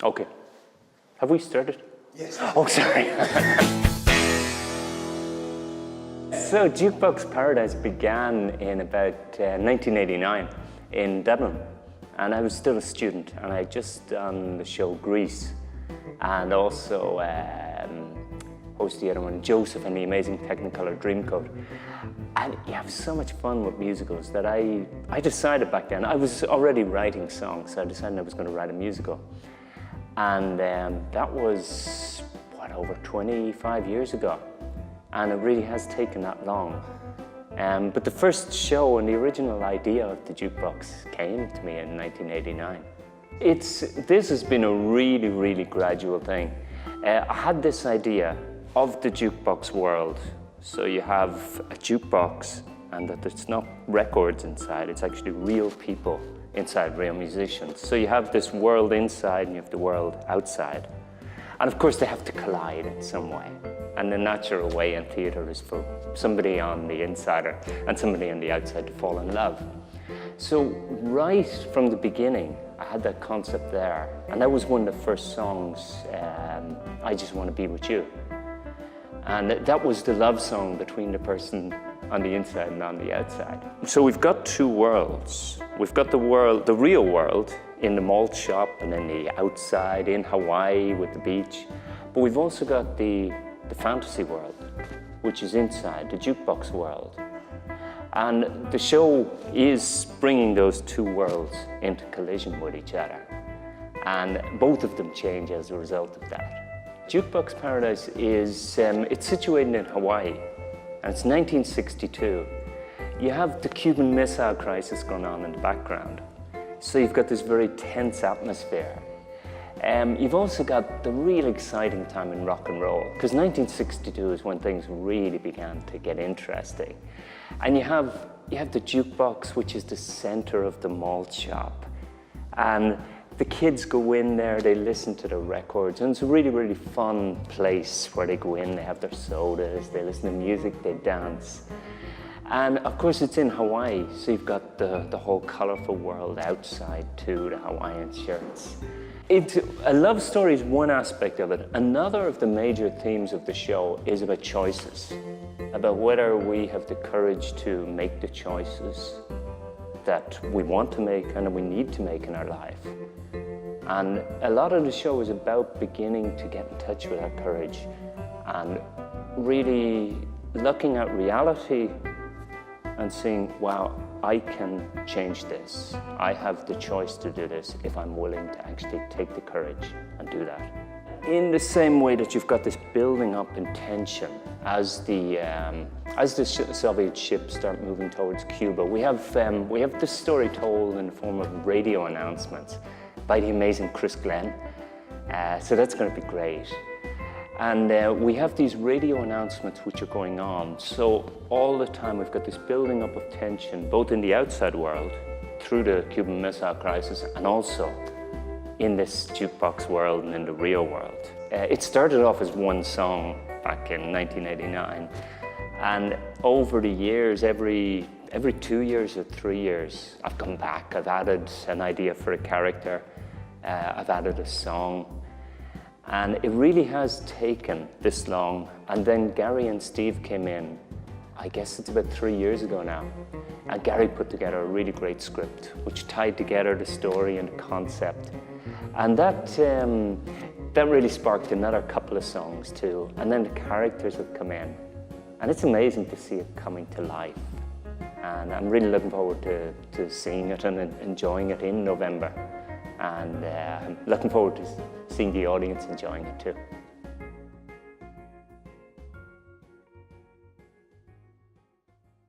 Okay. Have we started? Yes. Oh, sorry. So Jukebox Paradise began in about 1989 in Dublin. And I was still a student, and I just done the show Grease, and also hosted the other one, Joseph and the Amazing Technicolor Dreamcoat. And you have so much fun with musicals that I decided back then, I was already writing songs, so I decided I was going to write a musical. And that was, what, over 25 years ago. And it really has taken that long. But the first show and the original idea of the Jukebox came to me in 1989. This has been a really, really gradual thing. I had this idea of the jukebox world. So you have a jukebox, and that there's not records inside, it's actually real people inside, real musicians. So you have this world inside and you have the world outside. And of course they have to collide in some way. And the natural way in theatre is for somebody on the inside and somebody on the outside to fall in love. So right from the beginning, I had that concept there. And that was one of the first songs, I Just Want to Be With You. And that was the love song between the person on the inside and on the outside. So we've got two worlds. We've got the real world in the malt shop and then the outside in Hawaii with the beach. But we've also got the fantasy world, which is inside, the jukebox world. And the show is bringing those two worlds into collision with each other. And both of them change as a result of that. Jukebox Paradise is, it's situated in Hawaii, and it's 1962. You have the Cuban Missile Crisis going on in the background. So you've got this very tense atmosphere. You've also got the real exciting time in rock and roll, because 1962 is when things really began to get interesting. And you have the jukebox, which is the center of the malt shop. And the kids go in there, they listen to the records, and it's a really, really fun place where they go in, they have their sodas, they listen to music, they dance. And of course it's in Hawaii, so you've got the whole colorful world outside too, the Hawaiian shirts. A love story is one aspect of it. Another of the major themes of the show is about choices, about whether we have the courage to make the choices that we want to make and that we need to make in our life. And a lot of the show is about beginning to get in touch with our courage and really looking at reality and saying, wow, I can change this. I have the choice to do this if I'm willing to actually take the courage and do that. In the same way that you've got this building up in tension as the Soviet ships start moving towards Cuba, we have this story told in the form of radio announcements by the amazing Chris Glenn. So that's going to be great. And we have these radio announcements which are going on. So all the time we've got this building up of tension, both in the outside world, through the Cuban Missile Crisis, and also in this jukebox world and in the real world. It started off as one song back in 1989. And over the years, every 2 years or 3 years, I've come back. I've added an idea for a character. I've added a song. And it really has taken this long. And then Gary and Steve came in, I guess it's about 3 years ago now. And Gary put together a really great script, which tied together the story and the concept. And that really sparked another couple of songs too. And then the characters have come in. And it's amazing to see it coming to life. And I'm really looking forward to seeing it and enjoying it in November. And I'm looking forward to seeing the audience enjoying it too.